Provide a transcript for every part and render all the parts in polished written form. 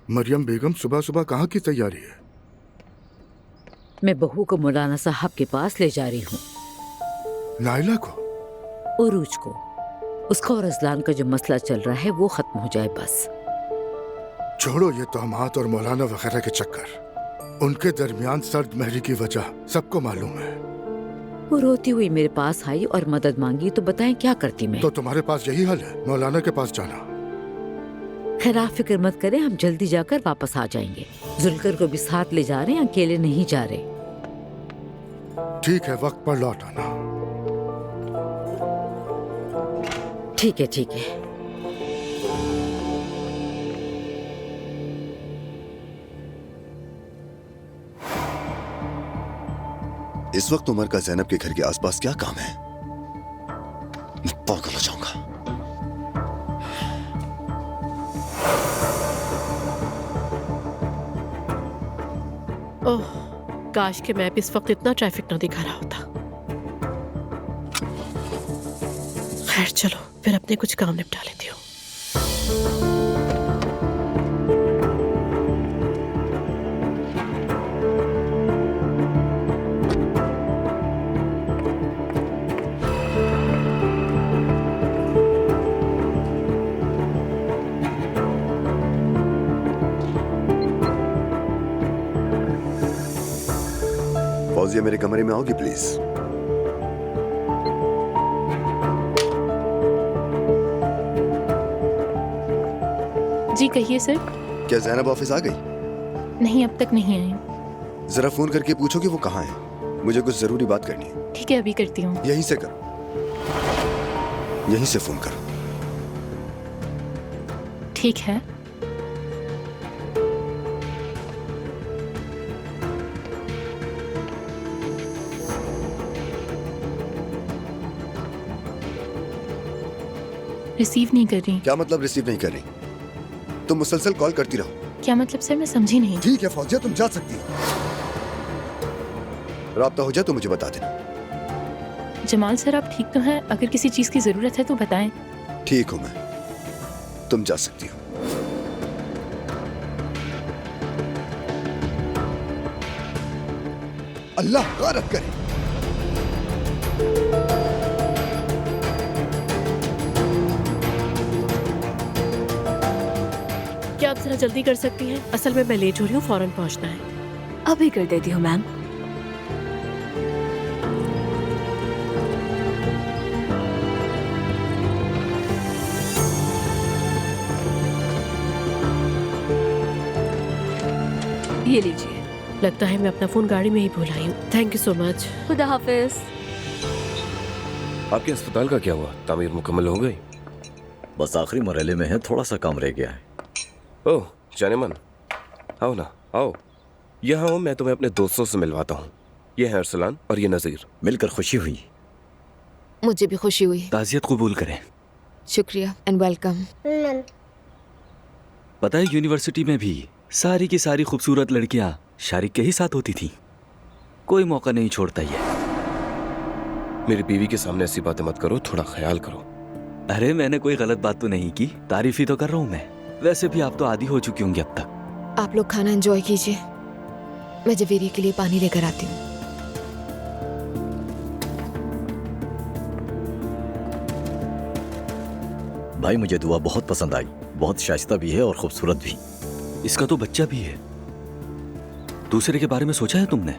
मरियम बेगम, सुबह सुबह कहाँ की तैयारी है? मैं बहू को मौलाना साहब के पास ले जा रही हूँ। नाइला को? उरूज को। उसका और अजलान का जो मसला चल रहा है वो खत्म हो जाए बस। छोड़ो ये तोहमात और मौलाना वगैरह के चक्कर। उनके दरमियान सर्द महरी की वजह सबको मालूम है। वो रोती हुई मेरे पास आई और मदद मांगी तो बताएं क्या करती मैं। तो तुम्हारे पास यही हल है, मौलाना के पास जाना। खैर आप फिक्र मत करें, हम जल्दी जाकर वापस आ जाएंगे। जुल्कर को भी साथ ले जा रहे हैं, अकेले नहीं जा रहे। ठीक है, वक्त पर लौट आना। ठीक है ठीक है। इस वक्त उमर का ज़ैनब के घर के आसपास क्या काम है? मैं पागल हो जाऊंगा। ओह, काश के मैप इस वक्त इतना ट्रैफिक ना दिखा रहा होता। खैर चलो, फिर अपने कुछ काम निपटा लेती हूँ। फौजिया, मेरे कमरे में आओगी प्लीज? जी कहिए सर। क्या ज़ैनब ऑफिस आ गई? नहीं, अब तक नहीं आई। जरा फोन करके पूछो कि वो कहाँ है। मुझे कुछ जरूरी बात करनी है। ठीक है, अभी करती हूँ। यहीं से करो, यहीं से फोन करो। ठीक है। रिसीव नहीं कर रही। क्या मतलब रिसीव नहीं कर रही? तुम मुसलसल कॉल करती रहो। क्या मतलब सर, मैं समझी नहीं। ठीक है फौजिया, तुम जा सकती हो। राब्ता हो जाए तो मुझे बता देना। जमाल सर, आप ठीक तो हैं? अगर किसी चीज की जरूरत है तो बताएं। ठीक हूं मैं, तुम जा सकती हो। अल्लाह गारत करे। क्या आप जरा जल्दी कर सकती हैं? असल में मैं लेट हो रही हूँ, फौरन पहुँचना है। अभी कर देती हूँ मैम। ये लीजिए। लगता है मैं अपना फोन गाड़ी में ही भूल आई हूँ। Thank you so much. खुदा हाफिज। आपके अस्पताल का क्या हुआ? तामीर मुकम्मल हो गई? बस आखिरी मरहले में है, थोड़ा सा काम रह गया है। ओह जानेमन, आओ ना आओ। यहाँ आओ, मैं तुम्हें अपने दोस्तों से मिलवाता हूँ। ये है अरसलान और ये नज़ीर। मिलकर खुशी हुई। मुझे भी खुशी हुई। ताज़ियत कबूल करें। शुक्रिया एंड वेलकम। पता है यूनिवर्सिटी में भी सारी की सारी खूबसूरत लड़कियां शारिक के ही साथ होती थी। कोई मौका नहीं छोड़ता ये। मेरी बीवी के सामने ऐसी बातें मत करो, थोड़ा ख्याल करो। अरे मैंने कोई गलत बात तो नहीं की, तारीफ ही तो कर रहा हूँ मैं। वैसे भी आप तो आदी हो चुकी होंगी अब तक। आप लोग खाना एंजॉय कीजिए, मैं जवेरी के लिए पानी लेकर आती हूँ। भाई मुझे दुआ बहुत पसंद आई, बहुत शाइस्ता भी है और खूबसूरत भी। इसका तो बच्चा भी है। दूसरे के बारे में सोचा है तुमने?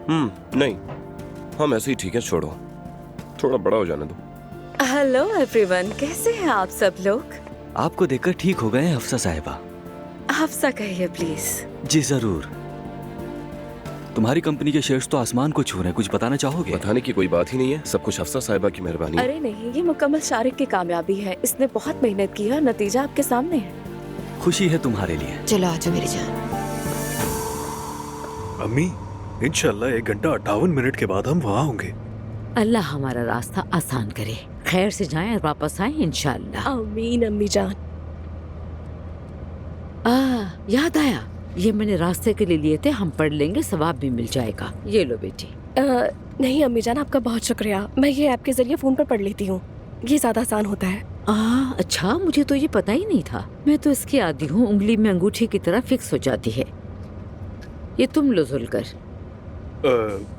नहीं, हम ऐसे ही ठीक है, छोड़ो, थोड़ा बड़ा हो जाने दो। हेलो एवरीवन, कैसे हैं आप सब लोग? आपको देखकर ठीक हो गए हैं हफ्सा साहिबा। हफ्सा कहिए प्लीज। जी जरूर। तुम्हारी कंपनी के शेयर्स तो आसमान को छू रहे हैं, कुछ बताना चाहोगे? बताने की कोई बात ही नहीं है, सब कुछ हफ्सा साहिबा की मेहरबानी है। अरे नहीं, ये मुकम्मल शारिक की कामयाबी है। इसने बहुत मेहनत की है और नतीजा आपके सामने है। खुशी है तुम्हारे लिए। चलो आ जाओ मेरी जान। अम्मी, इंशाल्लाह 1 घंटा 58 मिनट के बाद हम वहाँ होंगे। अल्लाह हमारा रास्ता आसान करे, खैर से जाएं और वापस आएं इंशाअल्लाह। आमीन अम्मी जान। याद आया, ये मैंने रास्ते के लिए लिए थे, हम पढ़ लेंगे, सवाब भी मिल जाएगा। ये लो बेटी। नहीं अम्मी जान, आपका बहुत शुक्रिया। मैं ये ऐप के जरिए फोन पर पढ़ लेती हूँ, ये ज्यादा आसान होता है। अच्छा, मुझे तो ये पता ही नहीं था। मैं तो इसकी आदी हूँ, उंगली में अंगूठी की तरह फिक्स हो जाती है। ये तुम लो जुलकर।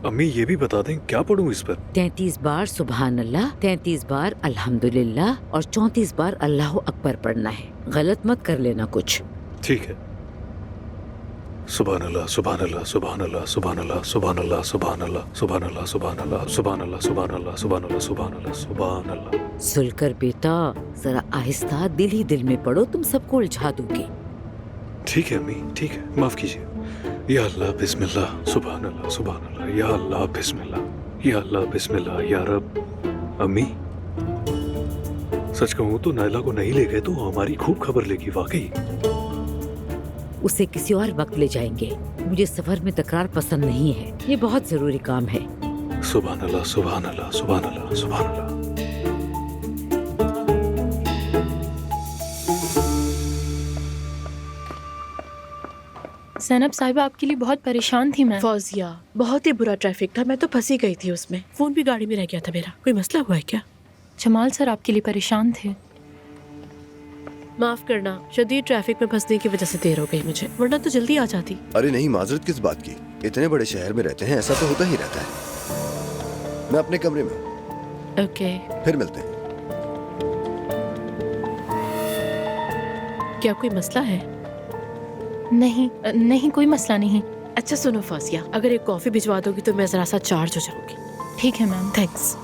अम्मी ये भी बता दें क्या पढ़ूं इस पर? 33 बार सुबहान अल्लाह, 33 बार अल्हम्दुलिल्लाह और 34 बार अल्लाह अकबर पढ़ना है। गलत मत कर लेना कुछ। ठीक है। सुभान अल्लाह सुभान अल्लाह सुभान अल्लाह सुभान अल्लाह सुभान अल्लाह सुभान अल्लाह सुभान अल्लाह सुभान अल्लाह सुभान अल्लाह सुभान अल्लाह सुभान अल्लाह सुभान अल्लाह सुभान अल्लाह। जुलकर बेटा, जरा आहिस्ता, दिल ही दिल में पढ़ो, तुम सबको उलझा दोगे। ठीक है अम्मी, ठीक है, माफ कीजिए। या अल्लाह बिस्मिल्लाह सुभान अल्लाह या अल्लाह बिस्मिल्लाह या अल्लाह बिस्मिल्लाह या रब। अम्मी सच कहूँ तो नायला को नहीं ले गए तो हमारी खूब खबर लेगी वाकई। उसे किसी और वक्त ले जाएंगे। मुझे सफर में तकरार पसंद नहीं है, ये बहुत जरूरी काम है। सुभान अल्लाह सुभान अल्लाह सुभान अल्लाह सुभान अल्लाह। ज़ैनब साहिबा आपके लिए बहुत परेशान थी मैं। फौजिया, बहुत ही बुरा ट्रैफिक था, मैं तो फंसी गई थी उसमें। फोन भी गाड़ी में रह गया था मेरा। कोई मसला हुआ है क्या? जमाल सर आपके लिए परेशान थे। माफ करना, शदीद ट्रैफिक में फंसने की वजह से देर हो गई मुझे, वरना तो जल्दी आ जाती। अरे नहीं, माजरत किस बात की? इतने बड़े शहर में रहते हैं, ऐसा तो होता ही रहता है। मैं अपने कमरे में हूँ। ओके, फिर मिलते हैं। क्या कोई मसला है? नहीं नहीं, कोई मसला नहीं। अच्छा सुनो फौजिया, अगर एक कॉफी भिजवा दोगी तो मैं जरा सा चार्ज हो जाऊंगी। ठीक है मैम। थैंक्स।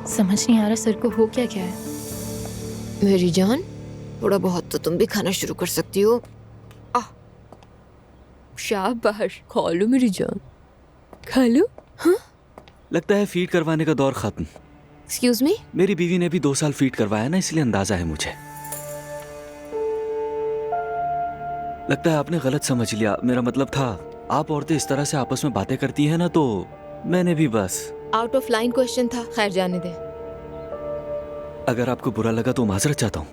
समझ नहीं आ रहा सर को हो क्या क्या है। मेरी जान, थोड़ा बहुत तो तुम भी खाना शुरू कर सकती हो। शाबाश, खा लो मेरी जान, खा लो। हाँ? लगता है फीड करवाने का दौर खत्म। Excuse me? मेरी बीवी ने भी 2 साल फीड करवाया ना, इसलिए अंदाजा है मुझे। लगता है आपने गलत समझ लिया। मेरा मतलब था, आप औरतें इस तरह से आपस में बातें करती हैं ना, तो मैंने भी बस। आउट ऑफ लाइन क्वेश्चन था, खैर जाने दे। अगर आपको बुरा लगा तो माजरत चाहता हूँ।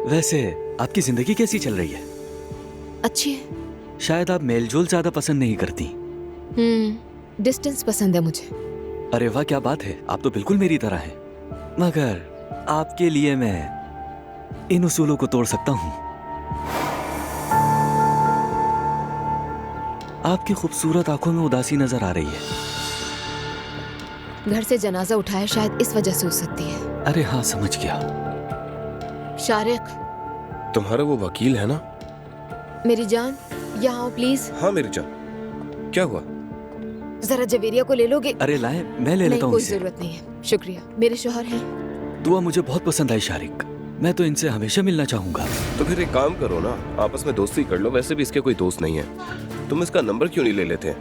वैसे आपकी जिंदगी कैसी चल रही है? अच्छी है। शायद आप मेलजोल ज्यादा पसंद नहीं करती। डिस्टेंस पसंद है मुझे। अरे वाह, क्या बात है, आप तो बिल्कुल मेरी तरह हैं। मगर आपके लिए मैं इन उसूलों को तोड़ सकता हूँ। आपकी खूबसूरत आंखों में उदासी नजर आ रही है। घर से जनाजा उठाया, शायद इस वजह से हो सकती है। अरे हाँ, समझ गया। शारिक, तुम्हारा वो वकील है ना? मेरी जान, यहाँ आओ प्लीज। हाँ मेरी जान, क्या हुआ? जरा जवेरिया को ले लोगे? अरे लाए, मैं ले लेता हूँ। कोई जरूरत नहीं है, शुक्रिया। मेरे शोहर हैं। दुआ मुझे बहुत पसंद आई शारिक, मैं तो इनसे हमेशा मिलना चाहूंगा। तो फिर एक काम करो ना, आपस में दोस्ती कर लो। वैसे भी इसके कोई दोस्त नहीं है, तुम इसका नंबर क्यों नहीं ले लेते?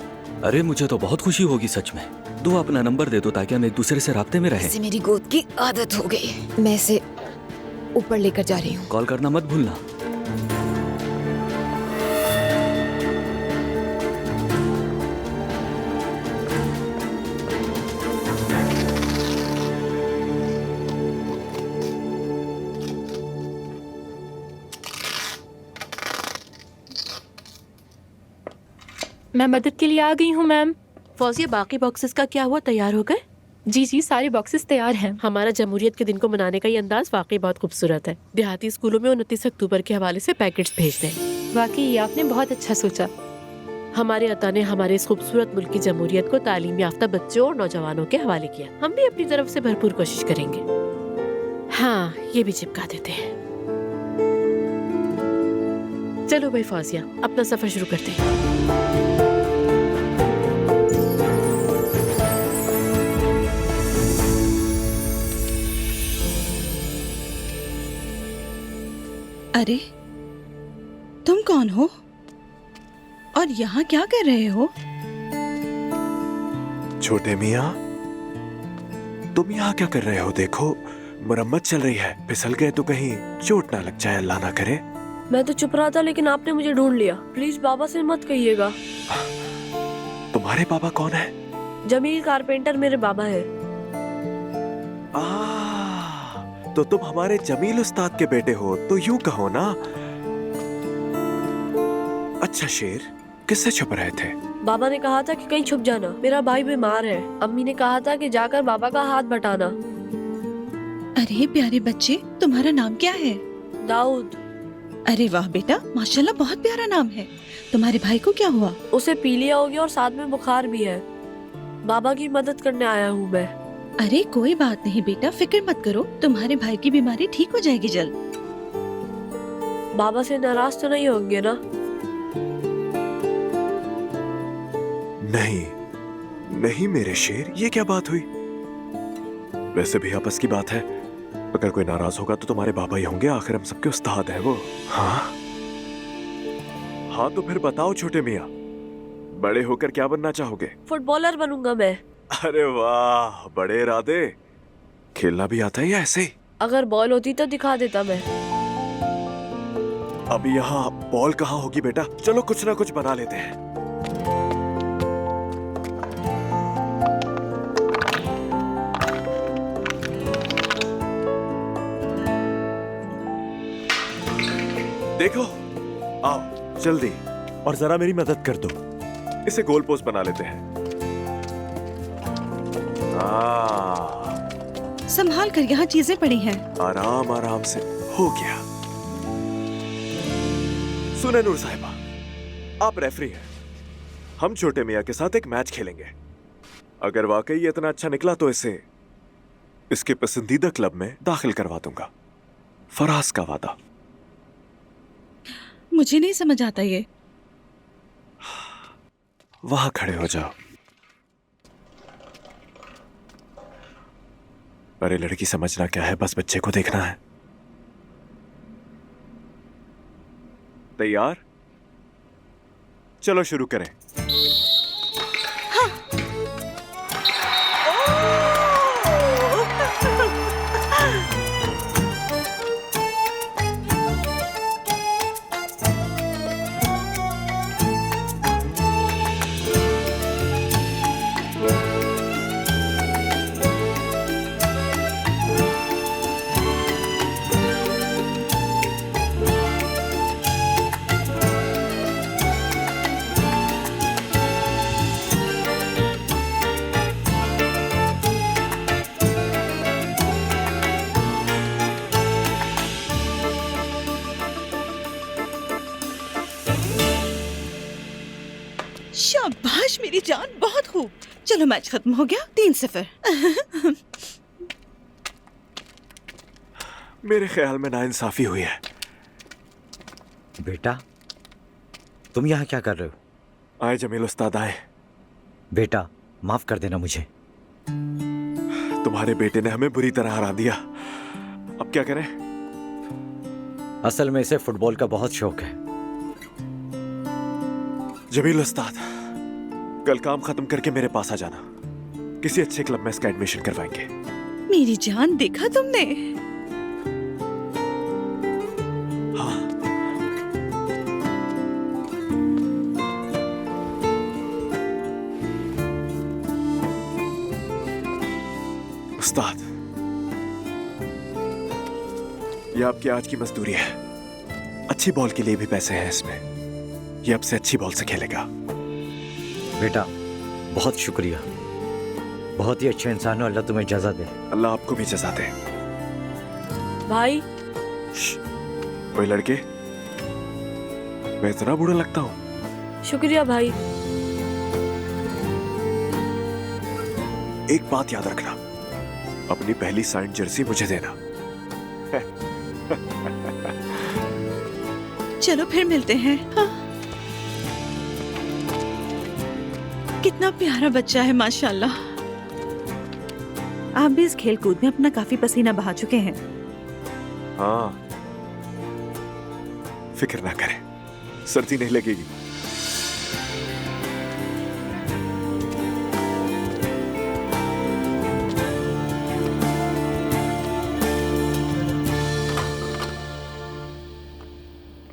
अरे मुझे तो बहुत खुशी होगी सच में। दुआ अपना नंबर दे दो ताकि हम एक दूसरे से राब्ते में रहें। इसे मेरी गोद की आदत हो गई, मैं इसे ऊपर लेकर जा रही हूँ। कॉल करना मत भूलना। मैं मदद के लिए आ गई हूँ मैम। फौजिया, बाकी बॉक्सेस का क्या हुआ, तैयार हो गए? जी जी, सारे बॉक्सेस तैयार हैं। हमारा जमहूरियत के दिन को मनाने का ये अंदाज वाकई बहुत खूबसूरत है। देहाती स्कूलों में 29 अक्टूबर के हवाले से पैकेट्स भेजते हैं। वाकई आपने बहुत अच्छा सोचा। हमारे अता ने हमारे इस खूबसूरत मुल्क की जमहूरियत को तालीम याफ्ता बच्चों और नौजवानों के हवाले किया। हम भी अपनी तरफ से भरपूर कोशिश करेंगे। हाँ, ये भी चिपका देते हैं। चलो भाई फौजिया, अपना सफर शुरू करते हैं। अरे तुम कौन हो और यहाँ क्या कर रहे हो? छोटे मियाँ, तुम यहाँ क्या कर रहे हो? देखो, मरम्मत चल रही है, फिसल गए तो कहीं चोट ना लग जाए, अल्लाह ना करे। मैं तो चुप रहा था, लेकिन आपने मुझे ढूंढ लिया। प्लीज बाबा से मत कहिएगा। तुम्हारे बाबा कौन है? जमील कारपेंटर मेरे बाबा है। तो तुम हमारे जमील उस्ताद के बेटे हो, तो यूं कहो ना। अच्छा शेर, किससे छुप रहे थे? बाबा ने कहा था कि कहीं छुप जाना, मेरा भाई बीमार है। अम्मी ने कहा था कि जाकर बाबा का हाथ बटाना। अरे प्यारे बच्चे, तुम्हारा नाम क्या है? दाऊद। अरे वाह बेटा, माशाल्लाह बहुत प्यारा नाम है। तुम्हारे भाई को क्या हुआ? उसे पीलिया हो गया और साथ में बुखार भी है। बाबा की मदद करने आया हूँ मैं। अरे कोई बात नहीं बेटा, फिक्र मत करो, तुम्हारे भाई की बीमारी ठीक हो जाएगी जल्द। बाबा से नाराज तो नहीं होंगे ना? नहीं नहीं मेरे शेर, ये क्या बात हुई? वैसे भी आपस की बात है, अगर कोई नाराज होगा तो तुम्हारे बाबा ही होंगे, आखिर हम सबके उस्ताद हैं वो। हाँ हाँ, तो फिर बताओ छोटे मियाँ, बड़े होकर क्या बनना चाहोगे? फुटबॉलर बनूंगा मैं। अरे वाह, बड़े इरादे। खेलना भी आता है या ऐसे ही? अगर बॉल होती तो दिखा देता मैं। अभी यहाँ बॉल कहाँ होगी बेटा, चलो कुछ ना कुछ बना लेते हैं। देखो, आओ जल्दी, और जरा मेरी मदद कर दो। इसे गोल पोस्ट बना लेते हैं। संभाल कर, यहाँ चीजें पड़ी हैं। आराम आराम से हो गया। सुने नूर साहिबा, आप रेफरी हैं, हम छोटे मियाँ के साथ एक मैच खेलेंगे। अगर वाकई ये इतना अच्छा निकला तो इसे इसके पसंदीदा क्लब में दाखिल करवा दूंगा। फराज का वादा। मुझे नहीं समझ आता ये। वहां खड़े हो जाओ। अरे लड़की, समझना क्या है, बस बच्चे को देखना है। तैयार? चलो शुरू करें। शाबाश मेरी जान, बहुत खूब। चलो मैच खत्म हो गया, 3-0। मेरे ख्याल में नाइंसाफी हुई है। बेटा, तुम यहाँ क्या कर रहे हो? आए जमील उस्ताद आए। बेटा, माफ कर देना मुझे। तुम्हारे बेटे ने हमें बुरी तरह हरा दिया, अब क्या करें? असल में इसे फुटबॉल का बहुत शौक है। जमील उस्ताद, कल काम खत्म करके मेरे पास आ जाना, किसी अच्छे क्लब में इसका एडमिशन करवाएंगे। मेरी जान, देखा तुमने? हाँ। उस्ताद, ये आपकी आज की मजदूरी है। अच्छी बॉल के लिए भी पैसे हैं इसमें। ये अब से अच्छी बॉल से खेलेगा। बेटा, बहुत शुक्रिया। बहुत ही अच्छे इंसान हो, अल्लाह तुम्हें जज़ा दे। अल्लाह आपको भी जज़ा दे। भाई, ओए लड़के, मैं इतना बूढ़ा लगता हूँ? शुक्रिया भाई। एक बात याद रखना, अपनी पहली साइन जर्सी मुझे देना। चलो फिर मिलते हैं। हाँ। कितना प्यारा बच्चा है माशाल्लाह। आप भी इस खेल कूद में अपना काफी पसीना बहा चुके हैं। हाँ, फिक्र ना करें, सर्दी नहीं लगेगी।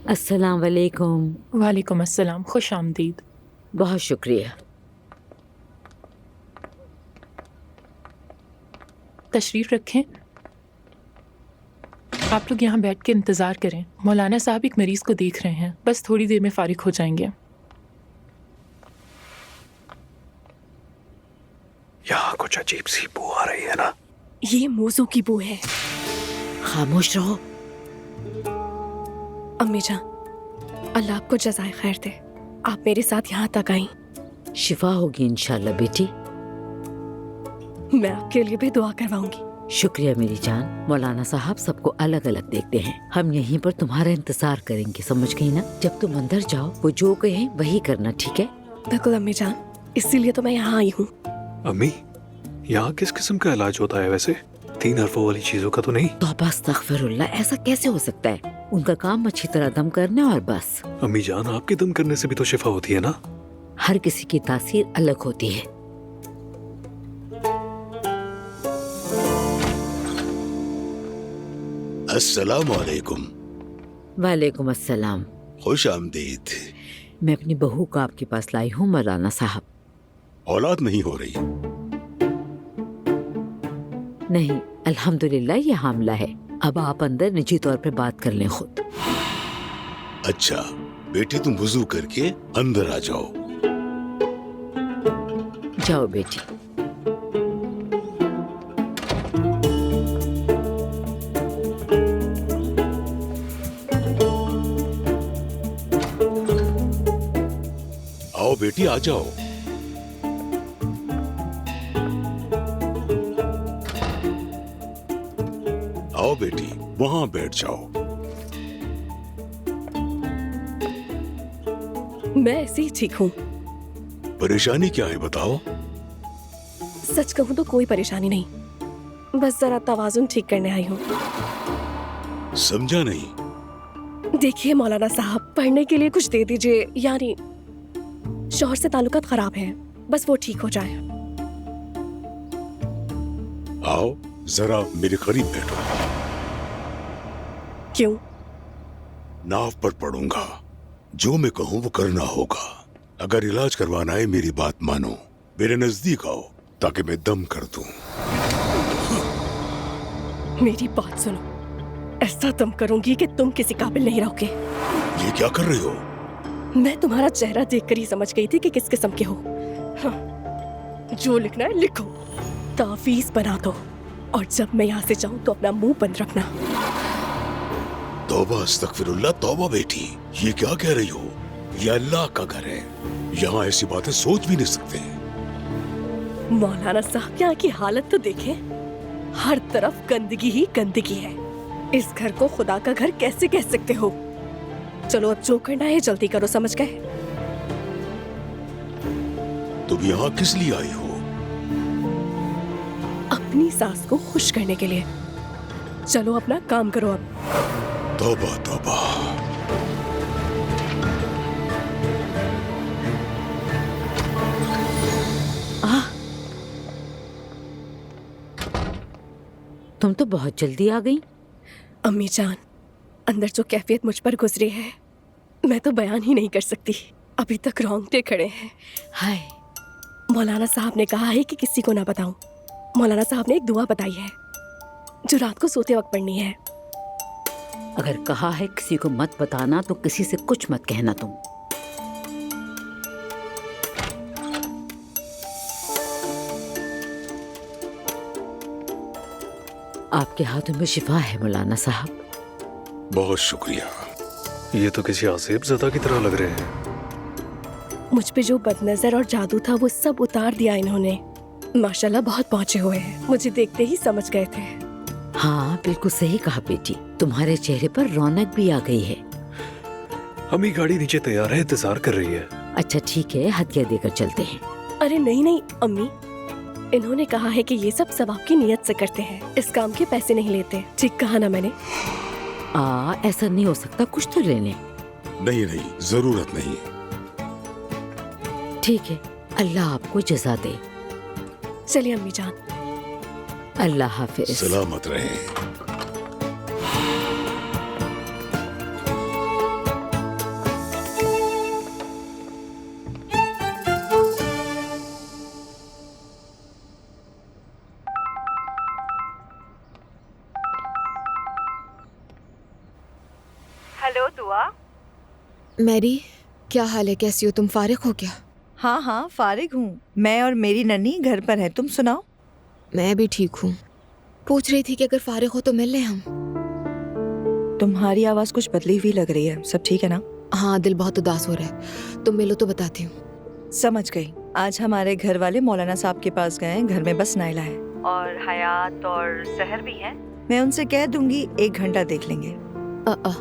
अस्सलाम वालेकुम। वालेकुम अस्सलाम, खुश आमदीद। बहुत शुक्रिया। तशरीफ रखें। आप लोग यहाँ बैठ के इंतज़ार करें, मौलाना साहब एक मरीज़ को देख रहे हैं, बस थोड़ी देर में फारिग हो जाएंगे। यहाँ कुछ अजीब सी बू आ रही है ना? ये मोज़ों की बू है। खामोश रहो। अम्मी जान, अल्लाह आपको जज़ाए खैर दे, आप मेरे साथ यहाँ तक आई। शिफा होगी इंशाल्लाह बेटी। मैं आपके लिए भी दुआ करवाऊंगी। शुक्रिया मेरी जान। मौलाना साहब सबको अलग अलग देखते हैं, हम यहीं पर तुम्हारा इंतजार करेंगे, समझ गई ना? जब तुम अंदर जाओ वो जो कहे वही करना, ठीक है? बिल्कुल अम्मी जान, इसीलिए तो मैं यहाँ आई हूँ। अम्मी, यहाँ किस किस्म का इलाज होता है वैसे? 3 हरफों वाली चीजों का तो नहीं? तौबा अस्तगफिरुल्लाह, ऐसा कैसे हो सकता है? उनका काम अच्छी तरह दम करना और बस। अम्मी जान, आपके दम करने से भी तो शिफा होती है ना? हर किसी की तासीर अलग होती है। अस्सलाम वालेकुम। वालेकुम अस्सलाम। खुश आमदीद। मैं अपनी बहू को आपके पास लाई हूँ मौलाना साहब। औलाद नहीं हो रही? नहीं, अल्हम्दुलिल्लाह ये हामला है। अब आप अंदर निजी तौर पे बात कर लें खुद। अच्छा बेटी, तुम वुजू करके अंदर आ जाओ। जाओ बेटी। आओ बेटी, आ जाओ। आओ बेटी, वहां बैठ जाओ। मैं ऐसे ही ठीक हूँ। परेशानी क्या है बताओ? सच कहूँ तो कोई परेशानी नहीं, बस जरा तवाजुन ठीक करने आई हूँ। समझा नहीं। देखिए मौलाना साहब, पढ़ने के लिए कुछ दे दीजिए, यानी शौहर से ताल्लुकात खराब हैं, बस वो ठीक हो जाए। आओ जरा मेरे करीब बैठो। क्यों? नाव पर पढ़ूंगा, जो मैं कहूँ वो करना होगा। अगर इलाज करवाना है मेरी बात मानो, मेरे नजदीक आओ ताकि मैं दम कर दूं। मेरी बात सुनो, ऐसा दम करूंगी कि तुम किसी काबिल नहीं रहोगे। ये क्या कर रही हो? मैं तुम्हारा चेहरा देखकर ही समझ गई थी कि किस किस्म के हो। हाँ, जो लिखना है लिखो, तावीज बना दो, और जब मैं यहाँ से जाऊँ तो अपना मुंह बंद रखना। तौबा अस्तगफिरुल्लाह, तौबा बेटी, ये क्या कह रही हो? ये अल्लाह का घर है, यहाँ ऐसी बातें सोच भी नहीं सकते। मौलाना साहब, यहाँ की हालत तो देखें, हर तरफ गंदगी ही गंदगी है। इस घर को खुदा का घर कैसे कह सकते हो? चलो अब जो करना है जल्दी करो, समझ गए? तुम यहाँ किस लिए आई हो? अपनी सास को खुश करने के लिए। चलो अपना काम करो अब। तौबा तौबा। तुम तो बहुत जल्दी आ गई। अम्मी जान, अंदर जो कैफियत मुझ पर गुजरी है, मैं तो बयान ही नहीं कर सकती। अभी तक रोंगटे खड़े हैं। हाय, मौलाना साहब ने कहा है कि किसी को ना बताऊं। मौलाना साहब ने एक दुआ बताई है जो रात को सोते वक्त पढ़नी है। अगर कहा है किसी को मत बताना तो किसी से कुछ मत कहना तुम। आपके हाथों में शिफा है मौलाना साहब। बहुत शुक्रिया। ये तो किसी आसेब ज़दा की तरह लग रहे हैं। मुझ पे जो बदनजर और जादू था वो सब उतार दिया इन्होंने। माशाल्लाह बहुत पहुंचे हुए हैं, मुझे देखते ही समझ गए थे। हाँ बिल्कुल सही कहा बेटी, तुम्हारे चेहरे पर रौनक भी आ गई है। अम्मी गाड़ी नीचे तैयार है, इंतजार कर रही है। अच्छा ठीक है, हदिया देकर चलते हैं। अरे नहीं नहीं अम्मी, इन्होंने कहा है कि ये सब आपकी नियत से करते हैं, इस काम के पैसे नहीं लेते। ठीक कहा ना मैंने? ऐसा नहीं हो सकता, कुछ तो लेने। नहीं नहीं, जरूरत नहीं। ठीक है, अल्लाह आपको जज़ा दे। चलिए अम्मी जान। अल्लाह हाफिज। सलामत रहे। हेलो दुआ। मैरी, क्या हाल है? कैसी हो तुम? फारिग हो क्या? हाँ हाँ फारिग हूँ, मैं और मेरी नन्नी घर पर है। तुम सुनाओ? मैं भी ठीक हूँ। पूछ रही थी कि अगर फारिग हो तो मिल लें हम। तुम्हारी आवाज कुछ बदली हुई लग रही है। सब ठीक है ना? हाँ, दिल बहुत उदास हो रहा है। तुम मिलो तो बताती हूँ। समझ गई। आज हमारे घर वाले मौलाना साहब के पास गए हैं। घर में बस नाइला है और हयात और सहर भी है। मैं उनसे कह दूंगी 1 घंटा देख लेंगे।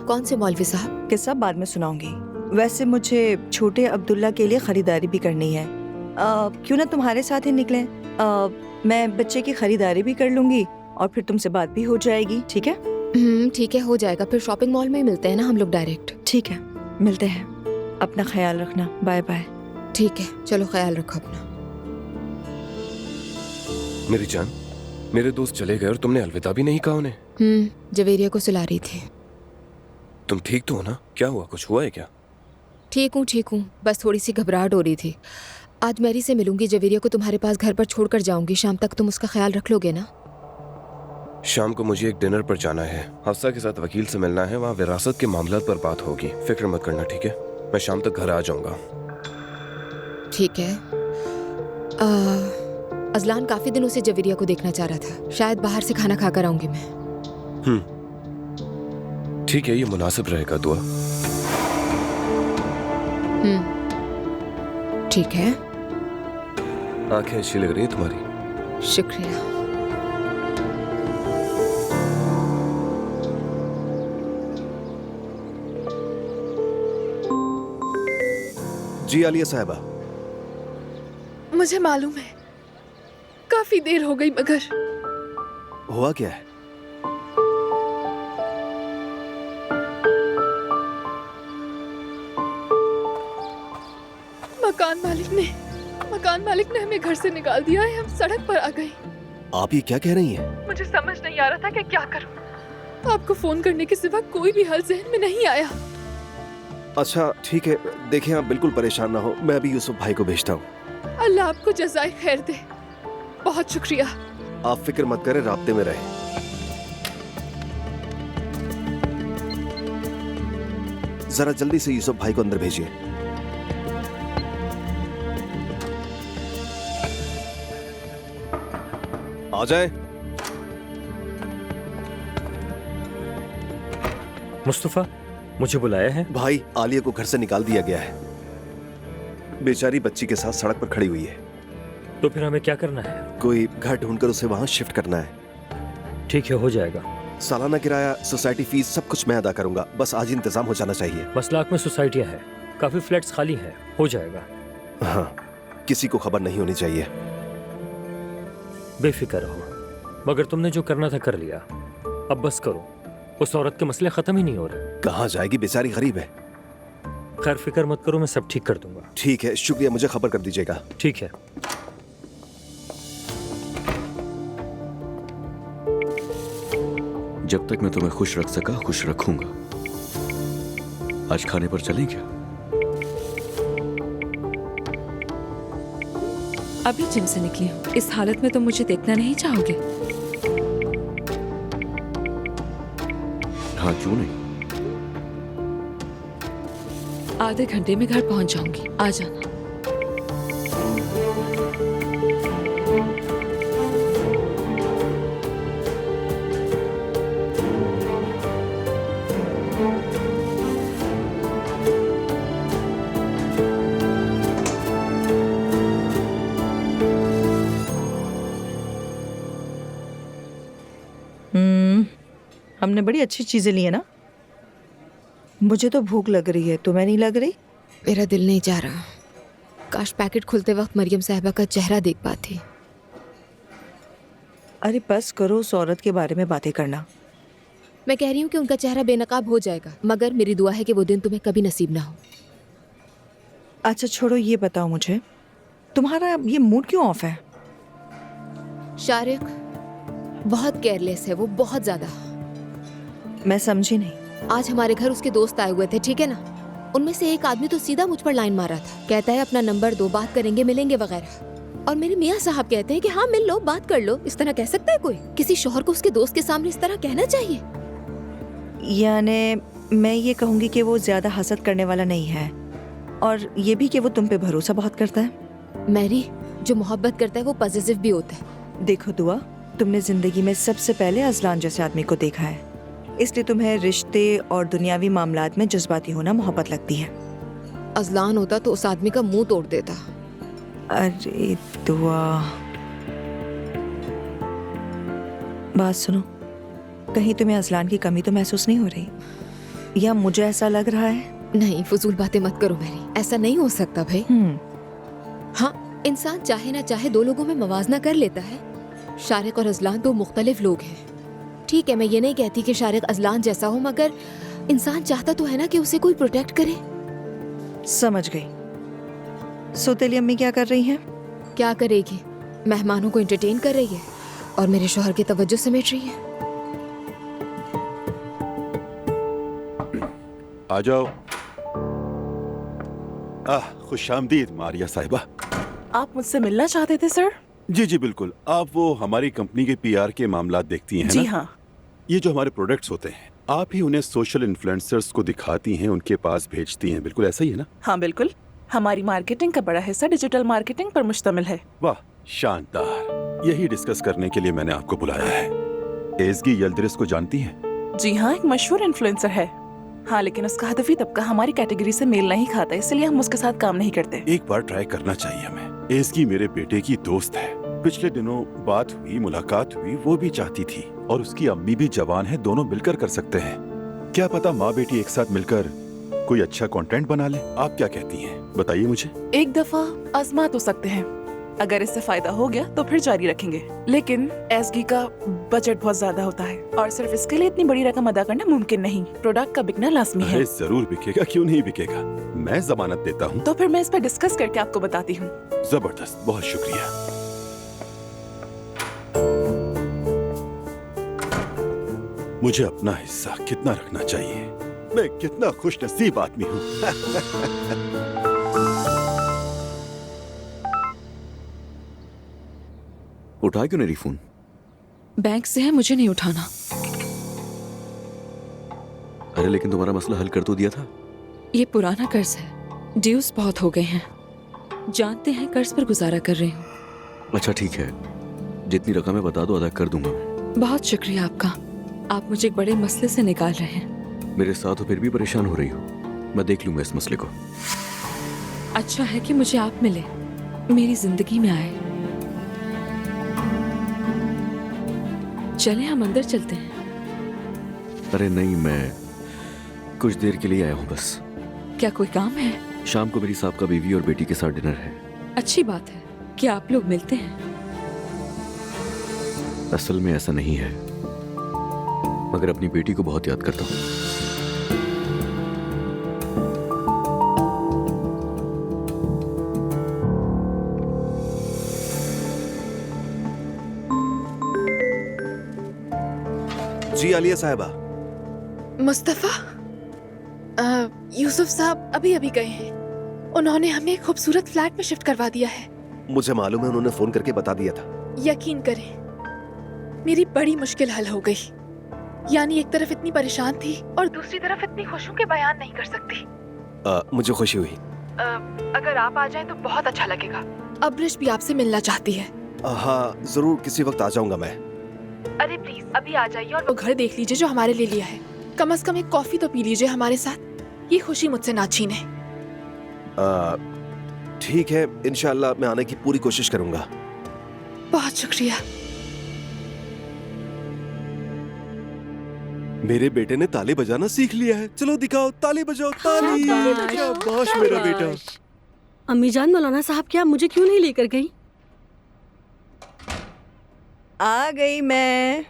कौन से मौलवी साहब? किस्सा बाद में सुनाऊंगी। वैसे मुझे छोटे अब्दुल्ला के लिए खरीदारी भी करनी है। क्यों ना तुम्हारे साथ ही निकलें? मैं बच्चे की खरीदारी भी कर लूंगी और फिर तुमसे बात भी हो जाएगी। ठीक है? ठीक है, हो जाएगा। फिर शॉपिंग मॉल में ही मिलते हैं ना हम लोग डायरेक्ट। ठीक है, मिलते हैं। अपना ख्याल रखना। Bye bye. ठीक है, चलो ख्याल रखो अपना। मेरी जान, मेरे दोस्त चले गए और तुमने अलविदा भी नहीं कहा उन्हें। जवेरिया को सुला रही थी। तुम ठीक तो हो ना? क्या हुआ? कुछ हुआ है क्या? ठीक हूँ, बस थोड़ी सी घबराहट हो रही थी। आज मैरी से मिलूंगी। जवेरिया को तुम्हारे पास घर पर छोड़कर जाऊंगी। शाम तक तुम उसका ख्याल रख लोगे ना? शाम को मुझे एक डिनर पर जाना है। हफ्सा के साथ वकील से मिलना है। वहाँ विरासत के मामलात पर बात होगी। फिक्र मत करना, ठीक है? मैं शाम तक घर आ जाऊंगा। ठीक है। अजलान काफी दिनों से जवेरिया को देखना चाह रहा था। शायद बाहर से खाना खाकर आऊंगी मैं। ठीक है, ये मुनासिब रहेगा। दुआ। ठीक है। आंखें अच्छी लग रही हैं तुम्हारी। शुक्रिया। जी आलिया साहिबा। मुझे मालूम है, काफी देर हो गई, मगर हुआ क्या है? मकान मालिक ने हमें घर से निकाल दिया है। हम सड़क पर आ गए। आप ये क्या कह रही हैं? मुझे समझ नहीं आ रहा था कि क्या करूं। आपको फोन करने के सिवा कोई भी हल ज़हन में नहीं आया। अच्छा ठीक है, देखिए आप बिल्कुल परेशान ना हो। मैं अभी यूसुफ भाई को भेजता हूँ। अल्लाह आपको जज़ाए खैर दे। बहुत शुक्रिया। आप फिक्र मत करें, राब्ते में रहें। जरा जल्दी से यूसुफ भाई को अंदर भेजिए। आ जाए। मुस्तफा, मुझे बुलाया है? भाई, आलिया को घर से निकाल दिया गया है। बेचारी बच्ची के साथ सड़क पर खड़ी हुई है। तो फिर हमें क्या करना है? कोई घर ढूंढकर उसे वहां शिफ्ट करना है। ठीक है, हो जाएगा। सालाना किराया, सोसाइटी फीस सब कुछ मैं अदा करूंगा। बस आज इंतजाम हो जाना चाहिए। मसलाक में सोसाइटियां हैं, काफी फ्लैट्स खाली हैं, हो जाएगा। हाँ, किसी को खबर नहीं होनी चाहिए। बेफिक्र रहो। मगर तुमने जो करना था कर लिया, अब बस करो। उस औरत के मसले खत्म ही नहीं हो रहे। कहाँ जाएगी? बेचारी गरीब है। खैर फिक्र मत करो, मैं सब ठीक कर दूंगा। ठीक है, शुक्रिया। मुझे खबर कर दीजिएगा। ठीक है। जब तक मैं तुम्हें खुश रख सका खुश रखूंगा। आज खाने पर चलें क्या? अभी जिम से निकली हूँ। इस हालत में तुम मुझे देखना नहीं चाहोगे? हाँ, क्यों नहीं। आधे घंटे में घर पहुंच जाऊंगी, आ जाना। हमने बड़ी अच्छी चीजें ली है ना। मुझे तो भूख लग रही है, तुम्हें नहीं लग रही? मेरा दिल नहीं चाह रहा। काश पैकेट खुलते वक्त मरियम साहिबा का चेहरा देख पाती। अरे बस करो उस औरत के बारे में बातें करना। मैं कह रही हूँ कि उनका चेहरा बेनकाब हो जाएगा, मगर मेरी दुआ है कि वो दिन तुम्हें कभी नसीब ना हो। अच्छा छोड़ो, ये बताओ मुझे, तुम्हारा ये मूड क्यों ऑफ है? शारिक बहुत केयरलेस है, वो बहुत ज्यादा। मैं समझी नहीं। आज हमारे घर उसके दोस्त आए हुए थे, ठीक है ना। उनमें से एक आदमी तो सीधा मुझ पर लाइन मारा था। कहता है अपना नंबर दो, बात करेंगे, मिलेंगे वगैरह। और मेरे मियाँ साहब कहते हैं कि हाँ मिल लो, बात कर लो। इस तरह कह सकता है कोई? किसी शौहर को उसके दोस्त के सामने इस तरह कहना चाहिए? यानी मैं ये कहूँगी कि वो ज्यादा हसद करने वाला नहीं है, और ये भी कि वो तुम पे भरोसा बहुत करता है। मैरी, जो मोहब्बत करता है वो पॉजिटिव भी होता है। देखो दुआ, तुमने जिंदगी में सबसे पहले अजलान जैसे आदमी को देखा है। इसलिए तुम्हें रिश्ते और दुनियावी मामलात में जज्बाती होना मोहब्बत लगती है। अजलान होता तो उस आदमी का मुंह तोड़ देता। अरे दुआ, बात सुनो, कहीं तुम्हें अजलान की कमी तो महसूस नहीं हो रही, या मुझे ऐसा लग रहा है? नहीं, फजूल बातें मत करो मेरी, ऐसा नहीं हो सकता भाई। हाँ, इंसान चाहे ना चाहे दो लोगों में मवाजना कर लेता है। शारिक और अजलान दो मुख्तलिफ लोग हैं। ठीक है, मैं ये नहीं कहती कि शारिक अजलान जैसा हो, मगर इंसान चाहता तो है ना कि उसे कोई प्रोटेक्ट करे। समझ गई। सो तेरी अम्मी क्या कर रही हैं? क्या करेगी, मेहमानों को एंटरटेन कर रही है और मेरे शौहर की तवज्जो समेट रही है। आ जाओ। खुशामदीद मारिया साहिबा। आप मुझसे मिलना चाहते थे सर? जी जी बिल्कुल। आप वो हमारी कंपनी के पीआर के मामलात देखती हैं जी ना? हाँ। ये जो हमारे प्रोडक्ट्स होते हैं, आप ही उन्हें सोशल इन्फ्लुएंसर्स को दिखाती हैं, उनके पास भेजती हैं, बिल्कुल ऐसा ही है ना? हाँ बिल्कुल। हमारी मार्केटिंग का बड़ा हिस्सा डिजिटल मार्केटिंग पर मुश्तमिल है। वाह, शानदार। यही डिस्कस करने के लिए मैंने आपको बुलाया है। एज़गी यल्दिरिस को जानती हैं? जी हाँ, एक मशहूर इन्फ्लुएंसर है। हाँ, लेकिन उसका हदफी तबका हमारी कैटेगरी से मेल नहीं खाता, इसलिए हम उसके साथ काम नहीं करते। एक बार ट्राई करना चाहिए हमें। एज़गी मेरे बेटे की दोस्त है। पिछले दिनों बात हुई, मुलाकात हुई, वो भी चाहती थी, और उसकी अम्मी भी जवान है, दोनों मिलकर कर सकते हैं। क्या पता माँ बेटी एक साथ मिलकर कोई अच्छा कंटेंट बना ले। आप क्या कहती हैं, बताइए मुझे। एक दफा आजमा तो सकते हैं, अगर इससे फायदा हो गया तो फिर जारी रखेंगे, लेकिन एसगी का बजट बहुत ज्यादा होता है और सिर्फ इसके लिए इतनी बड़ी रकम अदा करना मुमकिन नहीं। प्रोडक्ट का बिकना लाजमी है। जरूर बिकेगा, क्यों नहीं बिकेगा, मैं जमानत देता हूँ। तो फिर मैं इस पर डिस्कस करके आपको बताती हूँ। जबरदस्त, बहुत शुक्रिया। मुझे अपना हिस्सा कितना रखना चाहिए? मैं कितना खुश नसीब आदमी हूँ। उठा क्यों नहीं फोन? बैंक से है, मुझे नहीं उठाना। अरे लेकिन तुम्हारा मसला हल कर तो दिया था। ये पुराना कर्ज है, ड्यूज बहुत हो गए हैं। जानते हैं कर्ज पर गुजारा कर रही हूँ। अच्छा ठीक है, जितनी रकम है बता दो, अदा कर दूंगा मैं। बहुत शुक्रिया आपका, आप मुझे एक बड़े मसले से निकाल रहे हैं। मेरे साथ हो फिर भी परेशान हो रही हो, मैं देख लूंगा इस मसले को। अच्छा है कि मुझे आप मिले, मेरी जिंदगी में आए। चले हम अंदर चलते हैं। अरे नहीं, मैं कुछ देर के लिए आया हूँ बस। क्या कोई काम है? शाम को मेरी साहब का बीवी और बेटी के साथ डिनर है। अच्छी बात है कि आप लोग मिलते हैं। असल में ऐसा नहीं है, मगर अपनी बेटी को बहुत याद करता हूँ। जी आलिया साहिबा। मुस्तफा, यूसुफ साहब अभी अभी गए हैं। उन्होंने हमें एक खूबसूरत फ्लैट में शिफ्ट करवा दिया है। मुझे मालूम है, उन्होंने फोन करके बता दिया था। यकीन करें, मेरी बड़ी मुश्किल हल हो गई। यानी एक तरफ इतनी परेशान थी और दूसरी तरफ इतनी खुश हूं कि बयान नहीं कर सकती। मुझे खुशी हुई। अगर आप आ जाएं तो बहुत अच्छा लगेगा। अब्रिश भी आपसे मिलना चाहती है। हाँ जरूर, किसी वक्त आ जाऊंगा मैं। अरे प्लीज अभी आ जाइए और वो घर देख लीजिए जो हमारे लिए लिया है। कम से कम एक कॉफी तो पी लीजिए हमारे साथ। ये खुशी मुझसे ना छीने। ठीक है, इंशाल्लाह मैं आने की पूरी कोशिश करूंगा। बहुत शुक्रिया। मेरे बेटे ने ताली बजाना सीख लिया है। चलो दिखाओ, ताली बजाओ, ताली। शाबाश मेरा बेटा। अम्मी जान, मौलाना साहब क्या मुझे क्यों नहीं लेकर गई? आ गई मैं।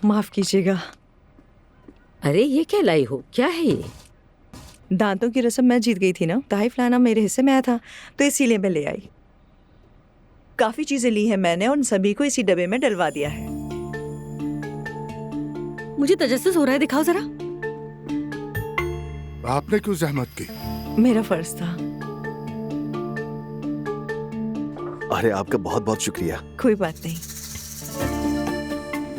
माफ कीजिएगा। अरे ये क्या लाई हो, क्या है ये? दांतों की रस्म मैं जीत गई थी ना, तहफ़ लाना मेरे हिस्से में आया था, तो इसीलिए मैं ले आई। काफी चीजें ली हैं मैंने, उन सभी को इसी डब्बे में डलवा दिया है। मुझे तजस्सुस हो रहा है, दिखाओ जरा। आपने क्यों जहमत की? मेरा फर्ज था। अरे आपका बहुत बहुत शुक्रिया। कोई बात नहीं।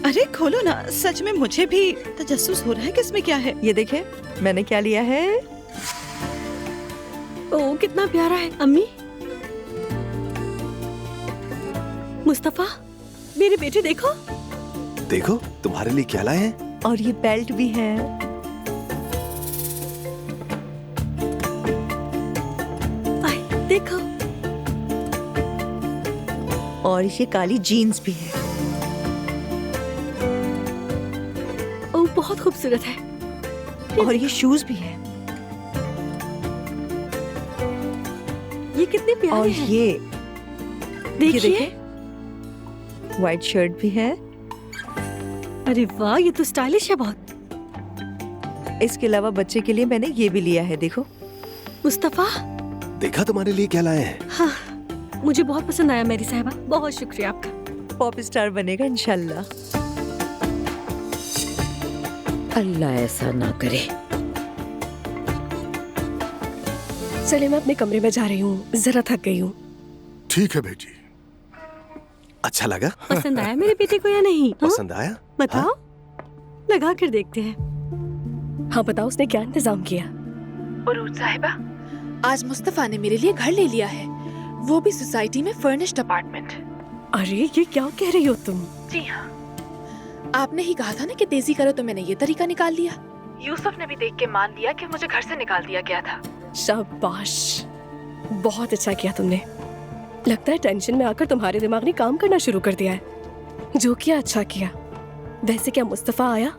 अरे खोलो ना, सच में मुझे भी तजस्सुस हो रहा है कि इसमें क्या है। ये देखे मैंने क्या लिया है। ओह कितना प्यारा है। अम्मी, मुस्तफा, मेरे बेटे देखो। देखो तुम्हारे लिए क्या लाए हैं। और ये बेल्ट भी है। देखो। और ये काली जीन्स भी है। ओ, बहुत खूबसूरत है। और ये शूज भी है। ये कितने प्यारे और हैं। ये देखिए। व्हाइट शर्ट भी है। अरे वाह, ये तो स्टाइलिश है बहुत। इसके अलावा बच्चे के लिए मैंने ये भी लिया है, देखो। मुस्तफा, देखा तुम्हारे लिए क्या लाए हैं। हाँ, मुझे बहुत पसंद आया मेरी साहिबा, बहुत शुक्रिया आपका। पॉप स्टार बनेगा इंशाल्लाह। अल्लाह ऐसा ना करे। चले, मैं अपने कमरे में जा रही हूँ, जरा थक गई हूँ। ठीक है बेटी। अच्छा लगा? पसंद आया मेरे बेटे को या नहीं? पसंद आया? बताओ। हाँ? लगा कर देखते हैं। हाँ बताओ, उसने क्या इंतजाम किया? उरूज साहिबा, आज मुस्तफा ने मेरे लिए घर ले लिया है, वो भी सोसाइटी में फर्निश्ड अपार्टमेंट। अरे ये क्या कह रही हो तुम? जी हाँ, आपने ही कहा था ना कि तेजी करो, तो मैंने ये तरीका निकाल लिया। यूसुफ ने भी देख के मान लिया कि मुझे घर से निकाल दिया गया था। शाबाश, बहुत अच्छा किया तुमने। लगता है टेंशन में आकर तुम्हारे दिमाग ने काम करना शुरू कर दिया है। जो किया अच्छा किया। वैसे क्या मुस्तफा आया?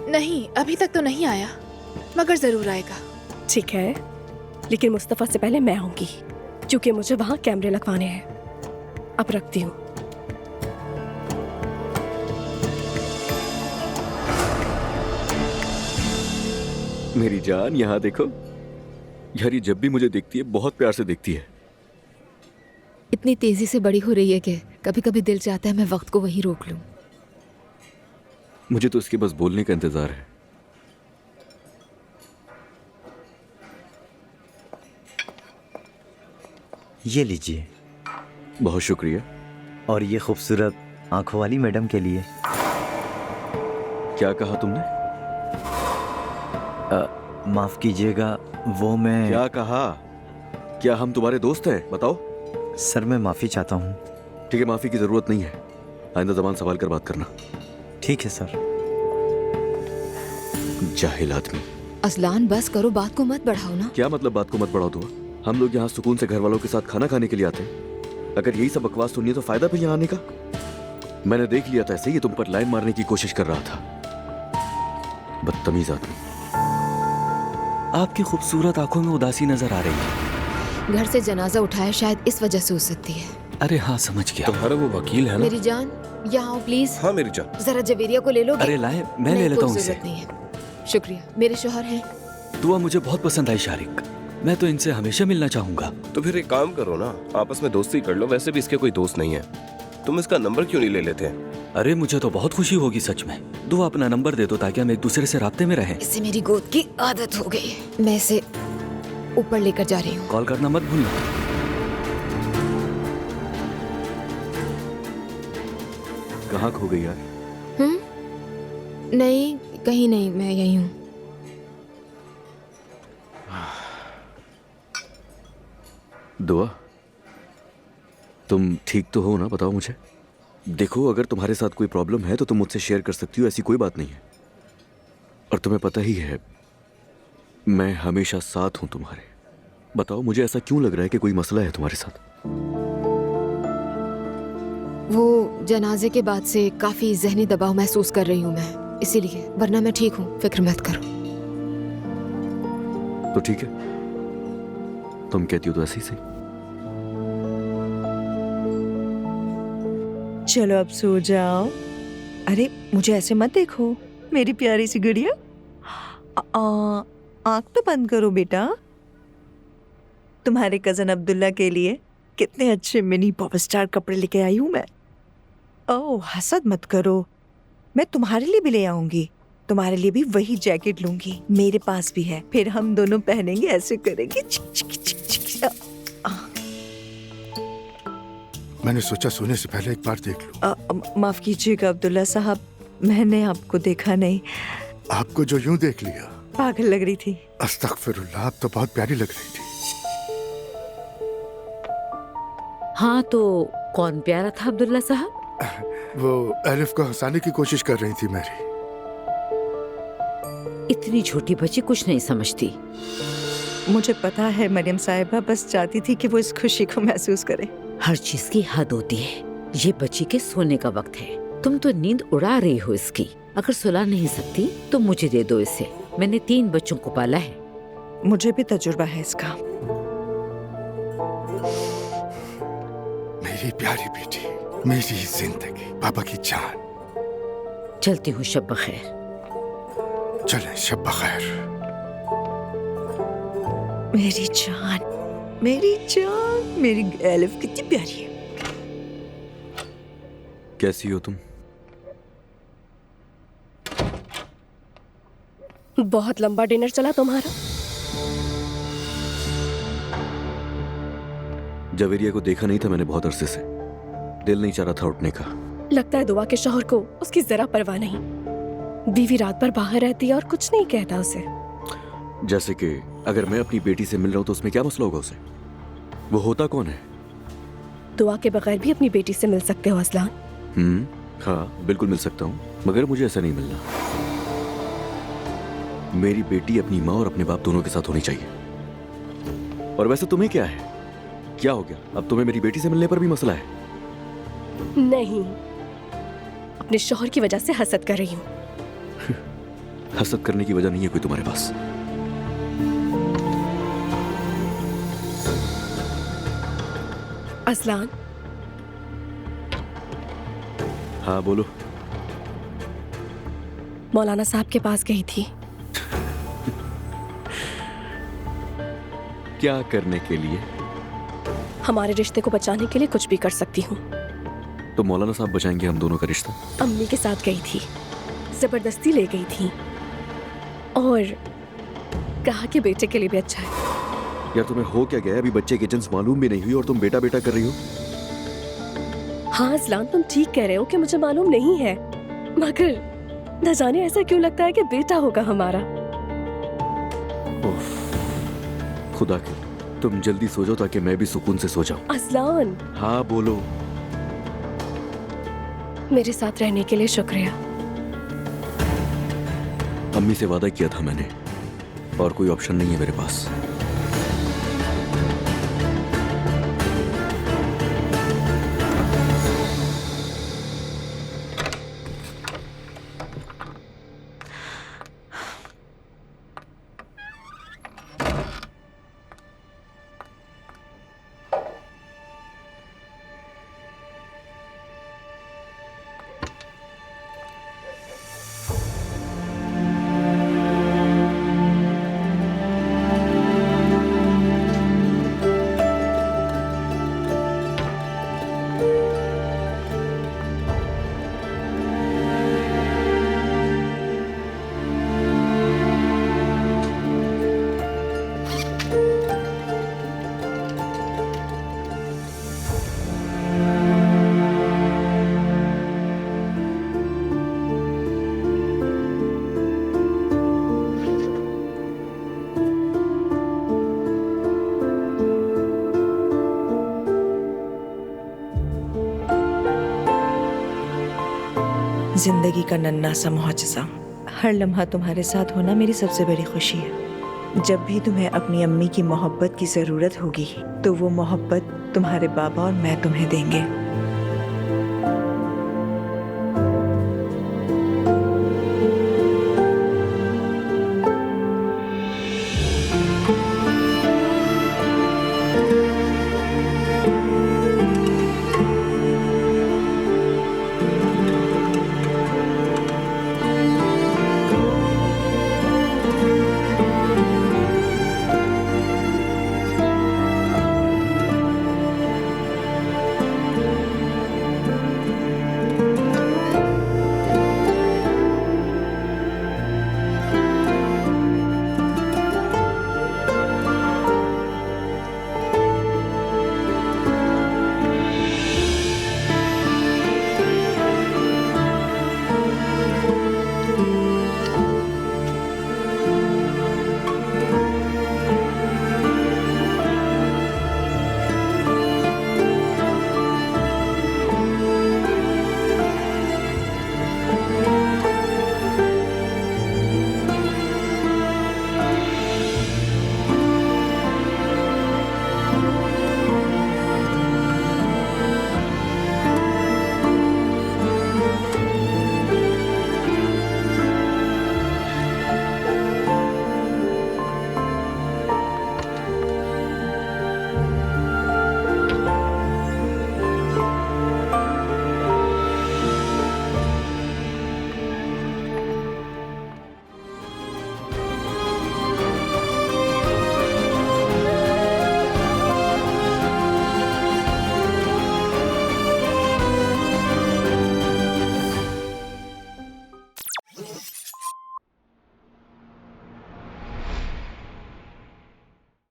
नहीं, अभी तक तो नहीं आया, मगर जरूर आएगा। ठीक है, लेकिन मुस्तफा से पहले मैं आऊंगी, क्योंकि मुझे वहाँ कैमरे लगवाने हैं। अब रखती हूँ। मेरी जान, यहाँ देखो। यार, ये जब भी मुझे देखती है बहुत प्यार से देखती है। इतनी तेजी से बड़ी हो रही है कि कभी कभी दिल चाहता है मैं वक्त को वहीं रोक लूं। मुझे तो इसके बस बोलने का इंतजार है। ये लीजिए। बहुत शुक्रिया। और ये खूबसूरत आंखों वाली मैडम के लिए। क्या कहा तुमने? माफ कीजिएगा, वो मैं। क्या कहा? क्या हम तुम्हारे दोस्त हैं? बताओ। सर, मैं माफी चाहता हूँ। ठीक है, माफी की जरूरत नहीं है। आइंदा ज़बान संभाल कर बात करना। ठीक है सर। जाहिल आदमी। असलान, बस करो, बात को मत बढ़ाओ ना। क्या मतलब बात को मत बढ़ाओ? तुम, हम लोग यहाँ सुकून से घर वालों के साथ खाना खाने के लिए आते हैं। अगर यही सब बकवास सुननी है तो फायदा भी यहाँ आने का। मैंने देख लिया था ऐसे ही तुम पर लाइन मारने की कोशिश कर रहा था। बदतमीज आदमी। आपकी खूबसूरत आंखों में उदासी नजर आ रही है। घर से जनाजा उठाया, शायद इस वजह से हो सकती है। अरे हाँ, समझ गया। तुम्हारा वो वकील है ना? मेरी जान, यहाँ आओ प्लीज। हाँ मेरी जान। जरा जवेरिया को ले लो। अरे लाए, मैं ले लेता हूँ इसे। नहीं है, शुक्रिया। मेरे शोहर हैं। दुआ मुझे बहुत पसंद आई शारिक। मैं तो इनसे हमेशा मिलना चाहूंगा। तो फिर एक काम करो ना, आपस में दोस्ती कर लो। वैसे भी इसके कोई दोस्त नहीं है, तुम इसका नंबर क्यों नहीं ले लेते? अरे मुझे तो बहुत खुशी होगी सच में। दुआ अपना नंबर दे दो ताकि हम एक दूसरे से राब्ते में रहें। इससे मेरी गोद की आदत हो गई। मैं इसे ऊपर लेकर जा रही हूँ। कॉल करना मत भूलना। कहाँ खो गई यार? नहीं, कहीं नहीं, मैं यही हूँ। दुआ, तुम ठीक तो हो ना? बताओ मुझे। देखो, अगर तुम्हारे साथ कोई प्रॉब्लम है तो तुम मुझसे शेयर कर सकती हो, ऐसी कोई बात नहीं है। और तुम्हें पता ही है मैं हमेशा साथ हूं तुम्हारे। बताओ, मुझे ऐसा क्यों लग रहा है कि कोई मसला है तुम्हारे साथ? वो जनाजे के बाद से काफी जहनी दबाव महसूस कर रही हूँ मैं, इसीलिए। वरना मैं ठीक हूँ, फिक्र मत करो। तो ठीक है, तुम कहती हो तो ऐसे ही सही। चलो अब सो जाओ। अरे मुझे ऐसे मत देखो मेरी प्यारी सी गुड़िया। आँख तो बंद करो बेटा। तुम्हारे कजन अब्दुल्ला के लिए कितने अच्छे मिनी पॉप स्टार कपड़े लेके आई हूँ मैं। ओह, हसद मत करो, मैं तुम्हारे लिए भी ले आऊंगी। तुम्हारे लिए भी वही जैकेट लूंगी, मेरे पास भी है। फिर हम दोनों पहनेंगे, ऐसे करेंगे। मैंने सोचा सोने से पहले एक बार देख लूं। माफ कीजिएगा अब्दुल्ला साहब, मैंने आपको देखा नहीं। आपको जो यूं देख लिया, पागल लग रही थी। अस्तगफिरुल्लाह, आप तो बहुत प्यारी लग रही थी। हाँ, तो कौन प्यारा था अब्दुल्ला साहब? वो एलिफ को हंसाने की कोशिश कर रही थी मैरी। इतनी छोटी बच्ची कुछ नहीं समझती। मुझे पता है मरियम साहिबा बस चाहती थी कि वो इस खुशी को महसूस करे। हर चीज की हद होती है। ये बच्ची के सोने का वक्त है। तुम तो नींद उड़ा रही हो इसकी। अगर सुला नहीं सकती तो मुझे दे दो इसे। मैंने 3 बच्चों को पाला है। मुझे भी तजुर्बा है इसका। मेरी प्यारी बेटी, मेरी जिंदगी, पापा की जान। चलती हूँ, शब बखैर। चलें, शब बखैर। मेरी जान, मेरी जान, मेरी एलिफ कितनी प्यारी है। कैसी हो तुम? बहुत लंबा डिनर चला तुम्हारा। जवेरिया को देखा नहीं था मैंने बहुत अरसे से। दिल नहीं चाह रहा था उठने का। लगता है दुआ के शौहर को उसकी जरा परवाह नहीं। बीवी रात भर बाहर रहती है और कुछ नहीं कहता उसे। जैसे कि अगर मैं अपनी बेटी से मिल रहा हूँ तो उसमें क्या मसला होगा उसे? वो होता कौन है? दुआ के बगैर भी अपनी बेटी से मिल सकते हो असलान। हाँ बिल्कुल मिल सकता हूँ, मगर मुझे ऐसा नहीं मिलना। मेरी बेटी अपनी माँ और अपने बाप दोनों के साथ होनी चाहिए। और वैसे तुम्हें क्या है? क्या हो गया? अब तुम्हें मेरी बेटी से मिलने पर भी मसला है? नहीं, अपने शौहर की वजह से हसद कर रही हूँ। हसद करने की वजह नहीं है कोई तुम्हारे पास। असलान। हाँ बोलो। मौलाना साहब के पास गई थी। क्या करने के लिए? हमारे रिश्ते को बचाने के लिए कुछ भी कर सकती हूँ। तो मौलाना साहब बचाएंगे हम दोनों का रिश्ता? अम्मी के साथ गई थी, जबरदस्ती ले गई थी और कहा कि बेटे के लिए भी अच्छा है। यार तुम्हें हो क्या गया? अभी बच्चे की एजेंस मालूम भी नहीं हुई और तुम बेटा बेटा कर रही हो। हाँ असलान, तुम ठीक कह रहे हो कि मुझे मालूम नहीं है, मगर न जाने ऐसा क्यों लगता है कि बेटा होगा हमारा। खुदा के तुम जल्दी सो जाओ ताकि मैं भी सुकून से सो जाऊं। असलान। हाँ बोलो। मेरे साथ रहने के लिए शुक्रिया। अम्मी से वादा किया था मैंने, और कोई ऑप्शन नहीं है मेरे पास। जिंदगी का नन्हा सा मुआजिज़ा। हर लम्हा तुम्हारे साथ होना मेरी सबसे बड़ी खुशी है। जब भी तुम्हें अपनी अम्मी की मोहब्बत की ज़रूरत होगी तो वो मोहब्बत तुम्हारे बाबा और मैं तुम्हें देंगे।